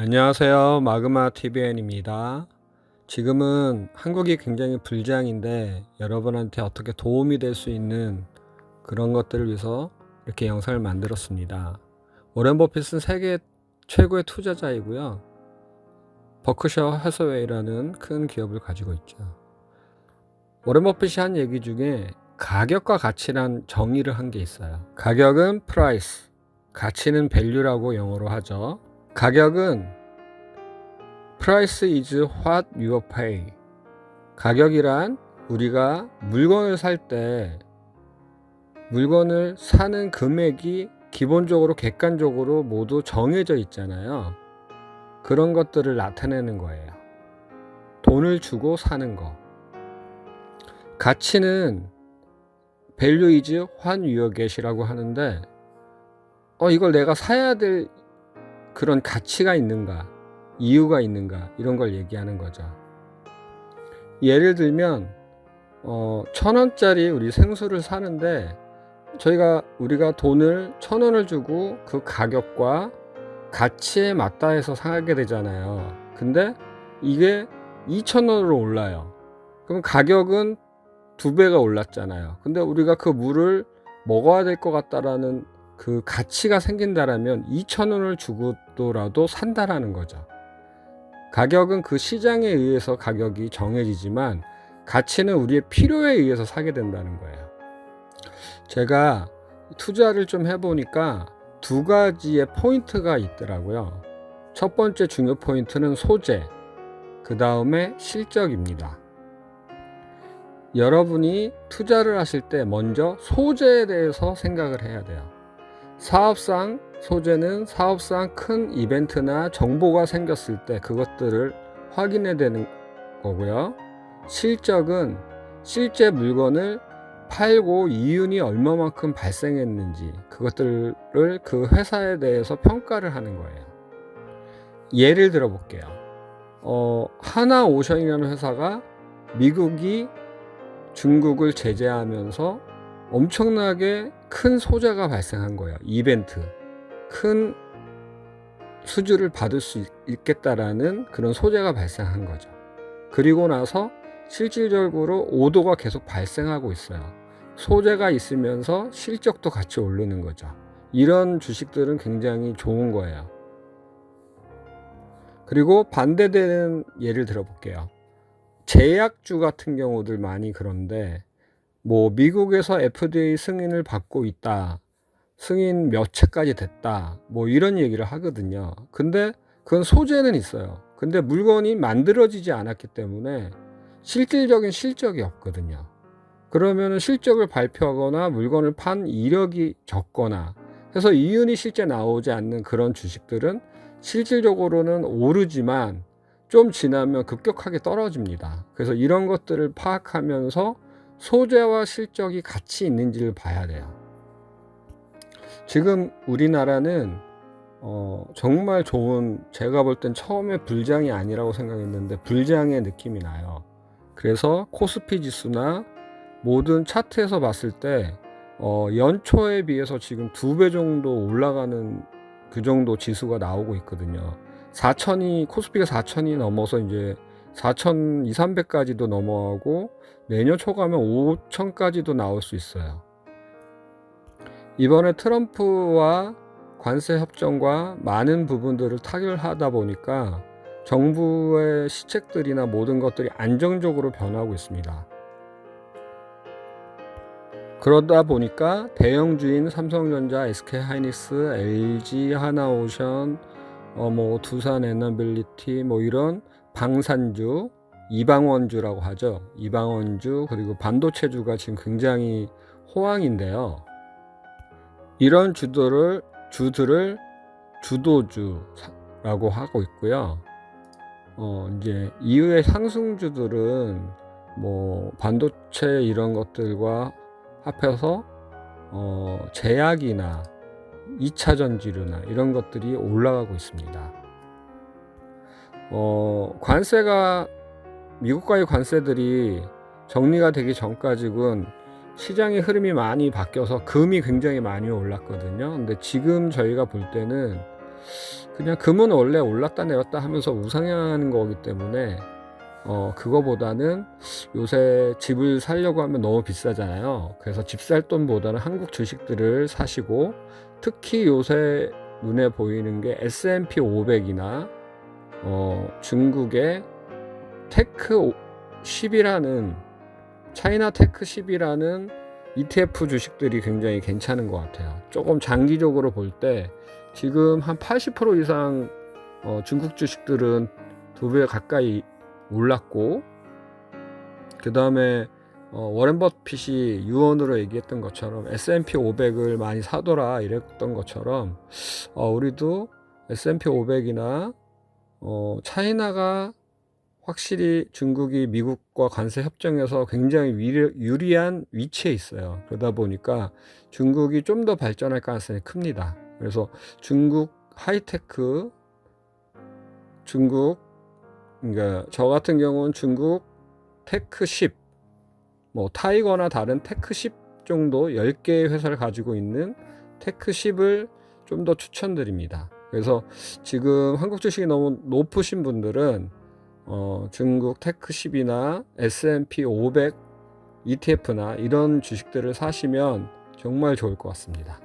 안녕하세요. 마그마 TVN입니다. 지금은 한국이 굉장히 불장인데 여러분한테 어떻게 도움이 될 수 있는 그런 것들을 위해서 이렇게 영상을 만들었습니다. 워렌 버핏은 세계 최고의 투자자이고요. 버크셔 해서웨이라는 큰 기업을 가지고 있죠. 워렌 버핏이 한 얘기 중에 가격과 가치란 정의를 한 게 있어요. 가격은 price, 가치는 value라고 영어로 하죠. 가격은 Price is what you pay. 가격이란 우리가 물건을 살 때 물건을 사는 금액이 기본적으로 객관적으로 모두 정해져 있잖아요. 그런 것들을 나타내는 거예요. 돈을 주고 사는 거. 가치는 value is what you get이라고 하는데 이걸 내가 사야 될 그런 가치가 있는가, 이유가 있는가, 이런 걸 얘기하는 거죠. 예를 들면 1,000원짜리 우리 생수를 사는데 우리가 돈을 1,000원을 주고 그 가격과 가치에 맞다 해서 사게 되잖아요. 근데 이게 2,000원으로 올라요. 그럼 가격은 2배가 올랐잖아요. 근데 우리가 그 물을 먹어야 될 것 같다라는 그 가치가 생긴다라면 2,000원을 주고라도 산다라는 거죠. 가격은 그 시장에 의해서 가격이 정해지지만 가치는 우리의 필요에 의해서 사게 된다는 거예요. 제가 투자를 좀 해보니까 두 가지의 포인트가 있더라고요. 첫 번째 중요 포인트는 소재, 그 다음에 실적입니다. 여러분이 투자를 하실 때 먼저 소재에 대해서 생각을 해야 돼요. 사업상 소재는 사업상 큰 이벤트나 정보가 생겼을 때 그것들을 확인해야 되는 거고요. 실적은 실제 물건을 팔고 이윤이 얼마만큼 발생했는지 그것들을 그 회사에 대해서 평가를 하는 거예요. 예를 들어 볼게요. 하나오션이라는 회사가 미국이 중국을 제재하면서 엄청나게 큰 소재가 발생한 거예요. 이벤트. 큰 수주를 받을 수 있겠다라는 그런 소재가 발생한 거죠. 그리고 나서 실질적으로 오도가 계속 발생하고 있어요. 소재가 있으면서 실적도 같이 오르는 거죠. 이런 주식들은 굉장히 좋은 거예요. 그리고 반대되는 예를 들어볼게요. 제약주 같은 경우들 많이 그런데 미국에서 FDA 승인을 받고 있다. 승인 몇 채까지 됐다. 이런 얘기를 하거든요. 근데 그건 소재는 있어요. 근데 물건이 만들어지지 않았기 때문에 실질적인 실적이 없거든요. 그러면 실적을 발표하거나 물건을 판 이력이 적거나 해서 이윤이 실제 나오지 않는 그런 주식들은 실질적으로는 오르지만 좀 지나면 급격하게 떨어집니다. 그래서 이런 것들을 파악하면서 소재와 실적이 같이 있는지를 봐야 돼요. 지금 우리나라는 정말 좋은, 제가 볼 땐 처음에 불장이 아니라고 생각했는데 불장의 느낌이 나요. 그래서 코스피 지수나 모든 차트에서 봤을 때 연초에 비해서 지금 2배 정도 올라가는 그 정도 지수가 나오고 있거든요. 코스피가 4,000이 넘어서 이제 4,200~300까지도 넘어가고 내년 초 가면 5,000까지도 나올 수 있어요. 이번에 트럼프와 관세 협정과 많은 부분들을 타결하다 보니까 정부의 시책들이나 모든 것들이 안정적으로 변하고 있습니다. 그러다 보니까 대형주인 삼성전자, SK하이닉스, LG, 하나오션, 두산에너빌리티 이런 방산주, 이방원주라고 하죠. 이방원주 그리고 반도체주가 지금 굉장히 호황인데요. 이런 주들을 주도주라고 하고 있고요. 이제 이후의 상승주들은 반도체 이런 것들과 합해서 제약이나 2차 전지류나 이런 것들이 올라가고 있습니다. 미국과의 관세들이 정리가 되기 전까지는 시장의 흐름이 많이 바뀌어서 금이 굉장히 많이 올랐거든요. 근데 지금 저희가 볼 때는 그냥 금은 원래 올랐다 내렸다 하면서 우상향하는 거기 때문에 그거보다는 요새 집을 사려고 하면 너무 비싸잖아요. 그래서 집 살 돈보다는 한국 주식들을 사시고, 특히 요새 눈에 보이는 게 S&P 500이나 중국의 테크 10이라는 차이나 테크 10이라는 ETF 주식들이 굉장히 괜찮은 것 같아요. 조금 장기적으로 볼 때 지금 한 80% 이상 중국 주식들은 2배 가까이 올랐고, 그 다음에 워렌 버핏이 유언으로 얘기했던 것처럼 S&P 500을 많이 사더라 이랬던 것처럼 우리도 S&P 500이나 차이나가 확실히 중국이 미국과 관세 협정에서 굉장히 유리한 위치에 있어요. 그러다 보니까 중국이 좀 더 발전할 가능성이 큽니다. 그래서 중국 하이테크, 그러니까 저 같은 경우는 중국 테크 10, 뭐 타이거나 다른 테크 10 정도 10개의 회사를 가지고 있는 테크 10을 좀 더 추천드립니다. 그래서 지금 한국 주식이 너무 높으신 분들은 중국 테크 10이나 S&P 500 ETF나 이런 주식들을 사시면 정말 좋을 것 같습니다.